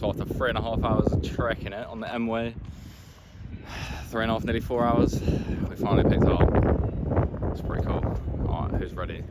Alright, so after 3.5 hours of trekking it on the M-Way, 3.5, nearly 4 hours, we finally picked it up. It's pretty cool. Alright, who's ready?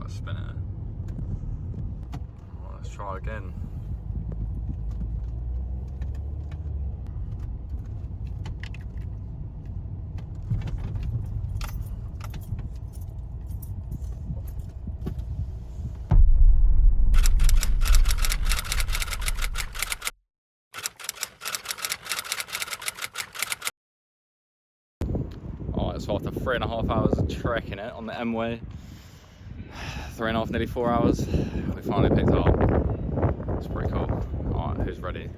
Spin it. Well, let's try again. Alright, so after 3.5 hours of trekking it on the M-Way, 3.5, nearly 4 hours, we finally picked it up. It's pretty cool. Alright, who's ready?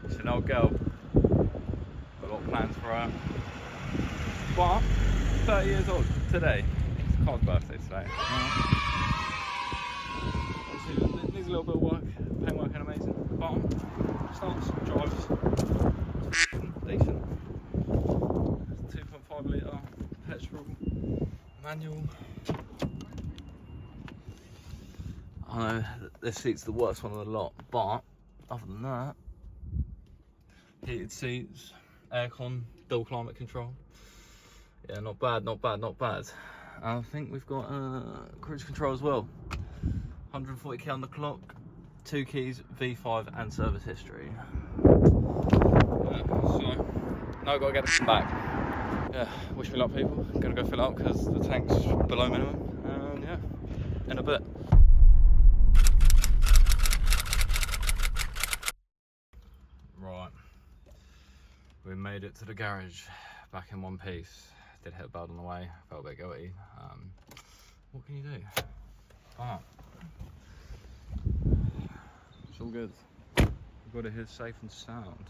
She's an old girl. We've got plans for her. But 30 years old today. It's Carl's birthday today. Obviously, needs a little bit of work. Paintwork and amazing. Bottom, starts, drives. Decent. 2.5 litre. Petrol, manual. I know this seat's the worst one of the lot, but other than that, heated seats, aircon, dual climate control. Yeah, not bad, not bad, not bad. And I think we've got cruise control as well. 140k on the clock, 2 keys, V5 and service history. Yeah, so now I've got to get it back. Yeah, wish me luck people. I'm gonna go fill out because the tank's below minimum, and yeah, in a bit. Right, we made it to the garage, back in one piece. Did hit a belt on the way, felt a bit guilty. What can you do? But it's all good. We've got it here safe and sound.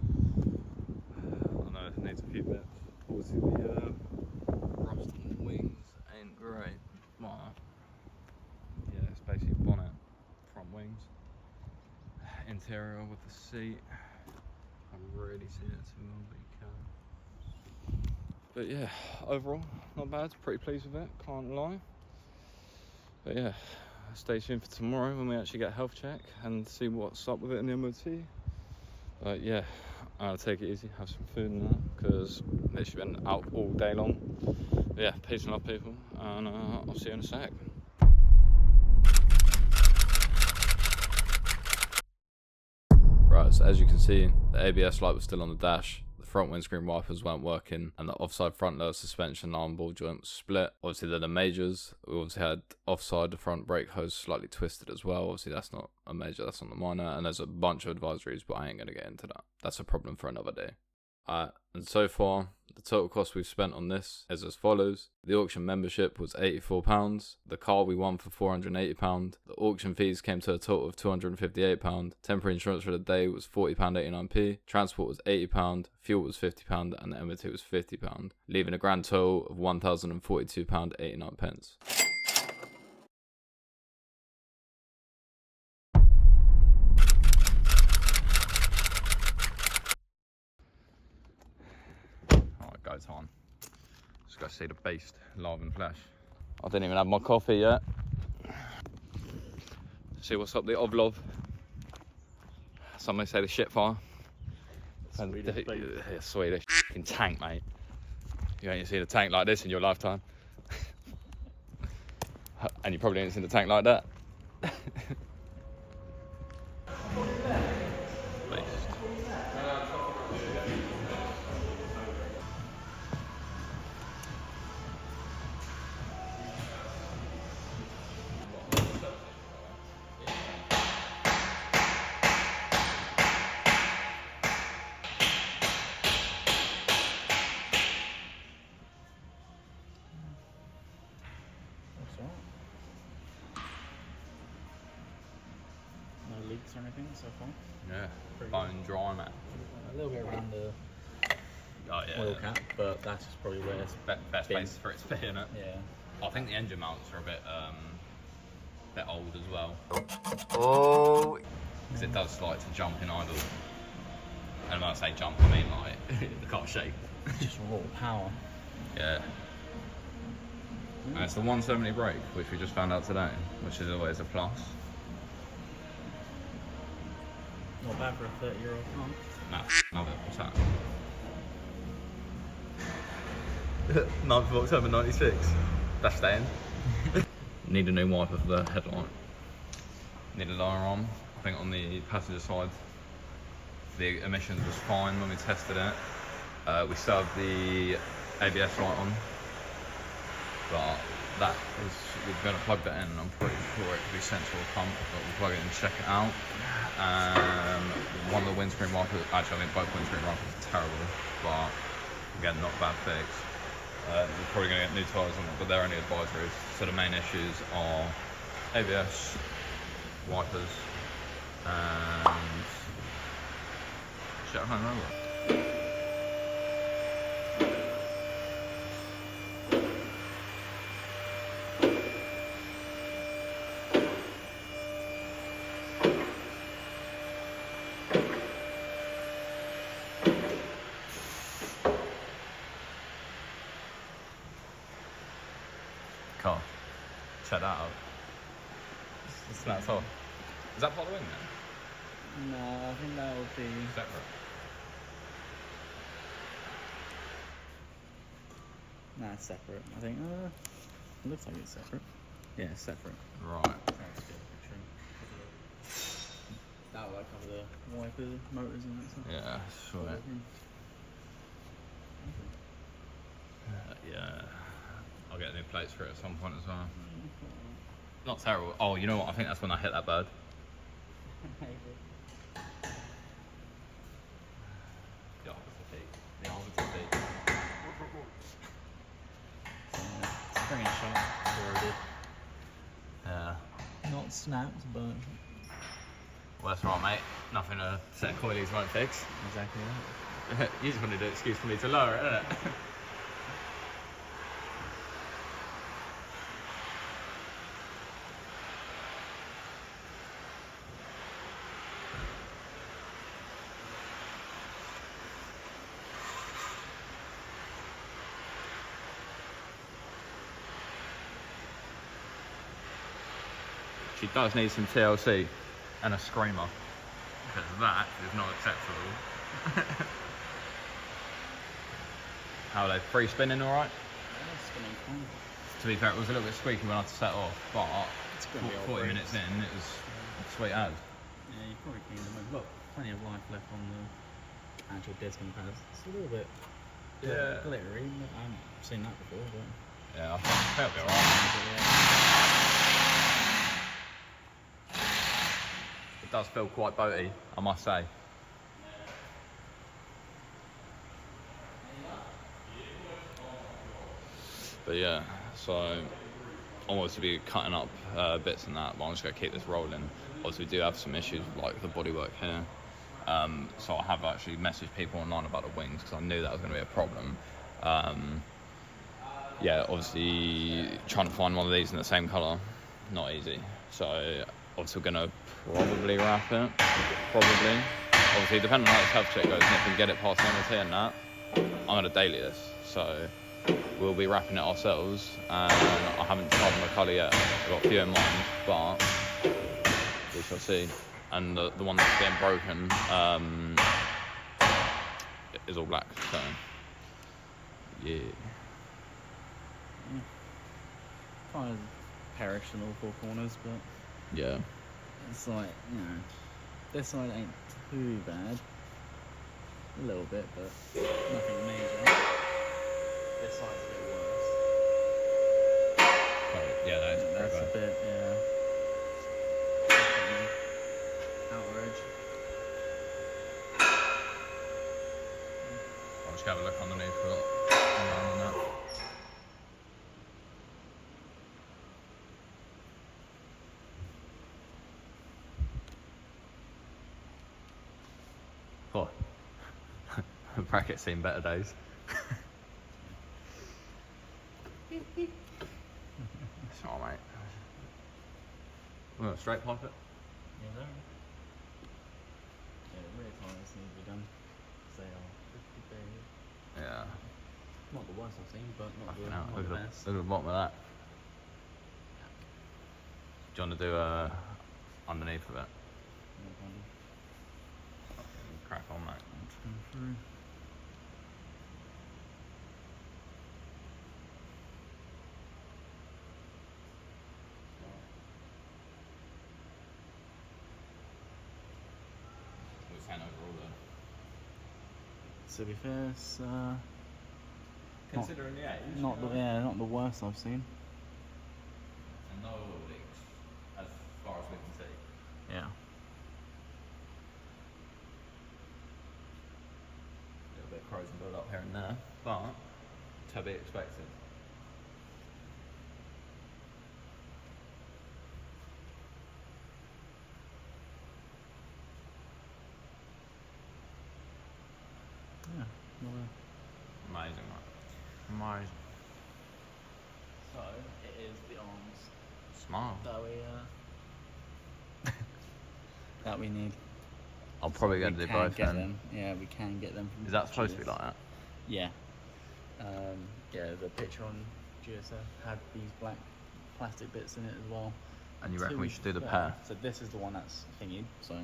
I know it needs a few bits. Obviously the rust on the wings ain't great, but yeah, it's basically bonnet, front wings, interior with the seat. I can't really see it too well, but you can. But yeah, overall not bad. Pretty pleased with it, can't lie. But yeah, stay tuned for tomorrow when we actually get a health check and see what's up with it in the MOT. But yeah, I'll take it easy, have some food and that, because literally been out all day long. But yeah, peace and love people, and I'll see you in a sec. Right, so as you can see, the ABS light was still on the dash, the front windscreen wipers weren't working, and the offside front lower suspension arm ball joint was split. Obviously they're the majors. We obviously had offside the front brake hose slightly twisted as well. Obviously that's not a major, that's on the minor, and there's a bunch of advisories, but I ain't going to get into that. That's a problem for another day. And so far, the total cost we've spent on this is as follows. The auction membership was £84. The car we won for £480. The auction fees came to a total of £258. Temporary insurance for the day was £40.89p. Transport was £80. Fuel was £50. And the MOT was £50. Leaving a grand total of £1,042.89. Go time. Just go see the beast live in flesh. I didn't even have my coffee yet. See what's up the Ovlov. Some may say the shit fire. Swedish tank, mate. You ain't seen a tank like this in your lifetime. And you probably ain't seen the tank like that. No leaks or anything so far. Yeah, bone dry, man. A little bit around the oil cap, but that's just probably where it's best place for it to be, innit? Yeah. I think the engine mounts are a bit old as well. Oh! Because it does like to jump in idle. And when I say jump, I mean like the car shake. Just raw power. Yeah. And it's the 170 brake, which we just found out today, which is always a plus. Not bad for a 30-year-old car. Nah, love it. What's that? 9th of October 96. That's staying. Need a new wiper for the headlight. Need a lower arm. I think on the passenger side, the emissions was fine when we tested it. We still have the ABS light on, but that is, we're going to plug that in and I'm pretty sure it could be central pump, but we'll plug it in and check it out. One of the windscreen wipers, actually I think both windscreen wipers are terrible, but again, not a bad fix. We're probably going to get new tyres on it, but they're only advisories. So the main issues are ABS, wipers, and shit, I can't remember. Car. Check that out. It's not top. Is that part of the wing then? No, I think that would be Separate. Nah, it's separate. I think it looks like it's separate. Yeah, it's separate. Right. That's good picture. That will like cover the wiper motors and that stuff. Yeah, sure. Yeah. I'll get new plates for it at some point as well. Not terrible. Oh, you know what? I think that's when I hit that bird. The opposite feet. The opposite feet. Spring shot. Already. Yeah. Not snapped, but Well, that's right, mate. Nothing a set of coilies won't fix. exactly that. You just wanted an excuse for me to lower it, innit? She does need some TLC and a screamer, because that is not acceptable. How are they? Free spinning alright? Yeah, it's spinning fine. To be fair, it was a little bit squeaky when I had to set off, but It's gonna be 40 minutes in, it was sweet as. Yeah, you probably cleaned them. Look, plenty of life left on the actual discing pads. It's a little bit glittery. I haven't seen that before, but Yeah, I think it'll be alright. It does feel quite boaty, I must say. But yeah, so I'm obviously be cutting up bits and that, but I'm just going to keep this rolling. Obviously we do have some issues with like the bodywork here. So I have actually messaged people online about the wings because I knew that was going to be a problem. Yeah, obviously trying to find one of these in the same colour, not easy. So obviously we're going to probably wrap it, probably. Obviously depending on how this health check goes and if we can get it past the MOT and that, I'm going to daily this. So we'll be wrapping it ourselves, and I haven't tried my colour yet. I've got a few in mind, but we shall see. And the one that's getting broken is all black, so yeah. trying to perished on all four corners, but Yeah. it's like, you know, this side ain't too bad. A little bit, but nothing major. This side's a bit worse. Yeah, That's a bit, yeah. Definitely outer edge. I'll just have a look underneath for that. Oh. Bracket's seen better days. It's all right, mate. We're gonna straight pipe it. Yeah, there. Yeah, rear tyres need to be done. They are pretty big. Yeah. Not the worst I've seen, but not the Look best. at the bottom of that. Do you want to do underneath of it? No problem. Crack on, mate. Come through. What's that overall though? To be fair, it's Considering the age. not the worst I've seen. And no oil leaks, as far as we can see. Yeah. A little bit of corrosion build up here and there, but to be expected. Yeah. Well, Amazing, mate. amazing. So it is the arms Smart. that we need. I'm probably going to do both get then. them. Yeah, we can get them from. Is that supposed to be GS. like that? Yeah. Yeah, the picture on GSF had these black plastic bits in it as well. And you reckon we should do the Yeah. pair? So this is the one that's thingied, so.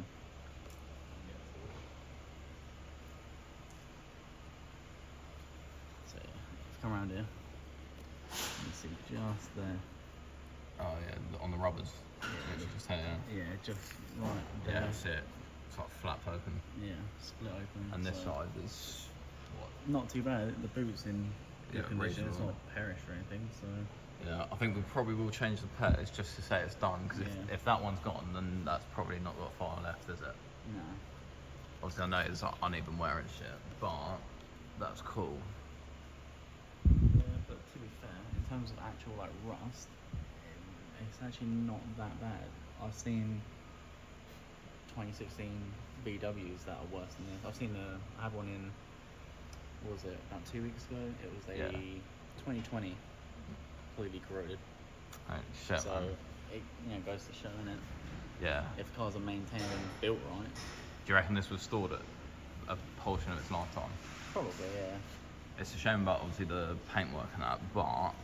So yeah, if you come around here, you see just there. Oh yeah, on the rubbers. Yeah, Just here, yeah. yeah, just right there. Yeah, that's it. It's like flapped open. Yeah, split open. And this so side is what? not too bad. The boot's in good Yeah, condition. It's reasonable. not perished or anything, so. Yeah, I think we probably will change the pairs just to say it's done. Because Yeah. if that one's gone, then that's probably not got far left, is it? No. Obviously, I know it's like uneven wear and shit, but that's cool. Yeah, but to be fair, in terms of actual like rust, it's actually not that bad. I've seen 2016 BWs that are worse than this. I had one in, what was it, about 2 weeks ago? It was a Yeah. 2020, completely corroded. Right, shit, So man. it goes to show, innit? Yeah. If cars are maintained and built right, Do you reckon this was stored at a portion of its lifetime? probably, yeah. It's a shame about obviously the paintwork and that, but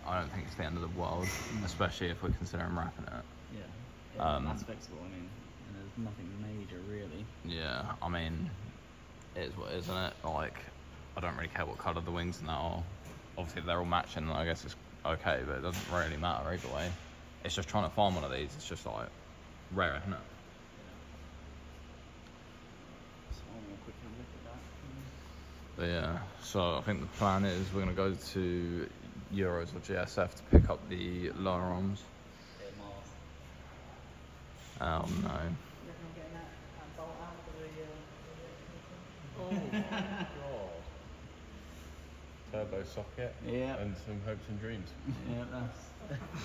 I don't think it's the end of the world, especially if we're considering wrapping it. Yeah. That's fixable, I mean, and there's nothing major really. Yeah, I mean, it is what it is, isn't it? Like, I don't really care what colour the wings and that are. Obviously, they're all matching, and I guess it's okay, but it doesn't really matter either way. It's just trying to find one of these. It's just like rare, isn't it? So I'm gonna quickly look at that. But yeah, so I think the plan is we're going to go to Euros or GSF to pick up the lower arms. Oh no. Oh my god. Turbo socket Yeah. and some hopes and dreams. Yeah, that's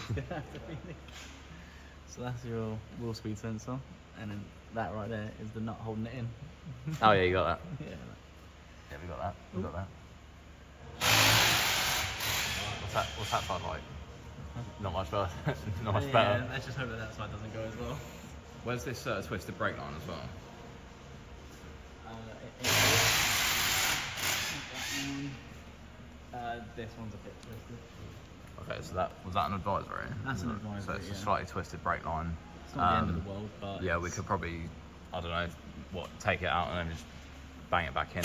gonna have to be the. So that's your wheel speed sensor, and then that right there is the nut holding it in. Oh yeah, you got that. Yeah. Yeah, we got that. We got that. What's that side like? Not much better. Not much better. Let's just hope that side doesn't go as well. Where's this twisted brake line as well? This one's a bit twisted. Okay, so was that an advisory? That's an So advisory, it's a yeah. slightly twisted brake line. It's not the end of the world, but Yeah, we could probably, I don't know, take it out and then just bang it back in.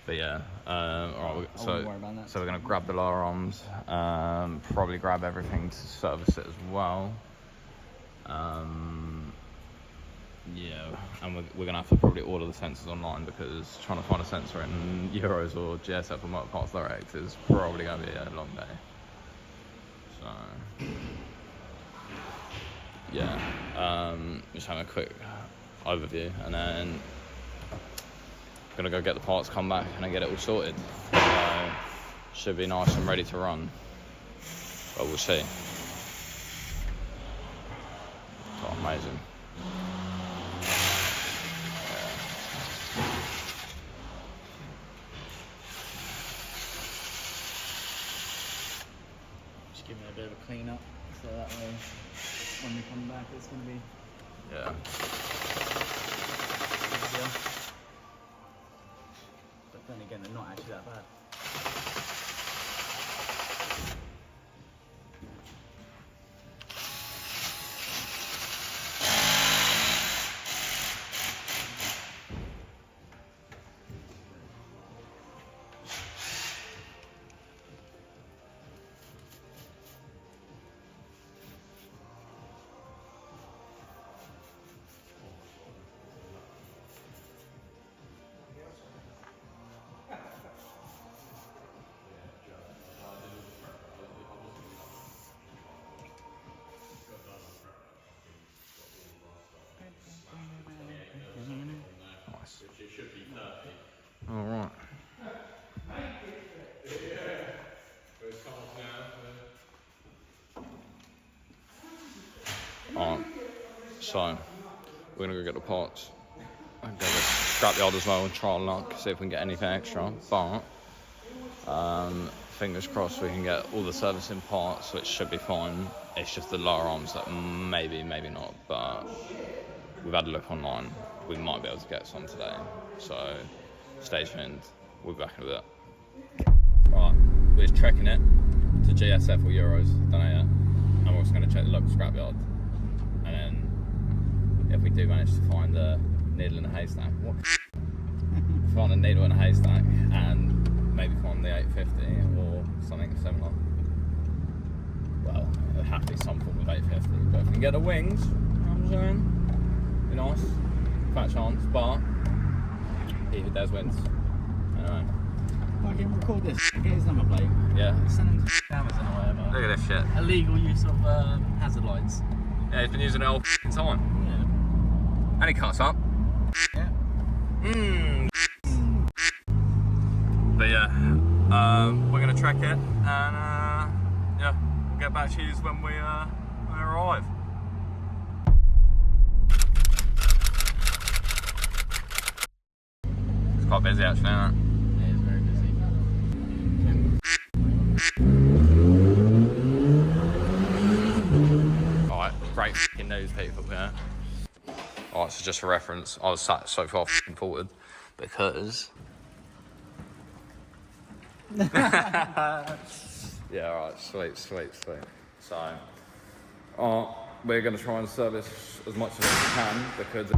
But yeah, alright, I wouldn't worry about that. so we're gonna grab the lower arms, probably grab everything to service it as well. Yeah, and we're gonna have to probably order the sensors online because trying to find a sensor in Euros or GSF or Motor Parts Direct is probably gonna be a long day. So yeah, just having a quick overview, and then gonna go get the parts, come back, and then get it all sorted. Should be nice and ready to run, but we'll see. Oh, amazing. Just give it a bit of a clean up, so that way when we come back it's going to be Yeah. easier. But then again, they're not actually that bad. Nice. All right. Alright, so we're gonna go get the parts and go to scrap yard as well and try our luck, see if we can get anything extra. But fingers crossed we can get all the servicing parts, which should be fine. It's just the lower arms that maybe not, but we've had a look online. We might be able to get some today. So stay tuned. We'll be back in a bit. Right, we're just trekking it to GSF or Euros, don't know yet. And we're also going to check the local scrapyard. And then if we do manage to find a needle in a haystack, find a needle in a haystack and maybe find the 850 or something similar. Well, it'll have to be some form of 850. But if we can get the wings, you know what I'm saying? Be nice. Fat chance, but he who dares wins. Anyway. Fucking record this. Get his number plate. Yeah. Send him to Amazon or whatever. Look at this shit. Illegal use of hazard lights. Yeah, he's been using it all time. Yeah. And he cuts up. Yeah. But yeah, we're gonna trek it, and yeah, we'll get back to you when we arrive. It's quite busy actually, isn't it? It is very busy. Alright, great f***ing news people, yeah. Alright, so just for reference, I was sat so far f***ing forward because... Yeah, alright, sweet. So, we're going to try and service as much as we can because...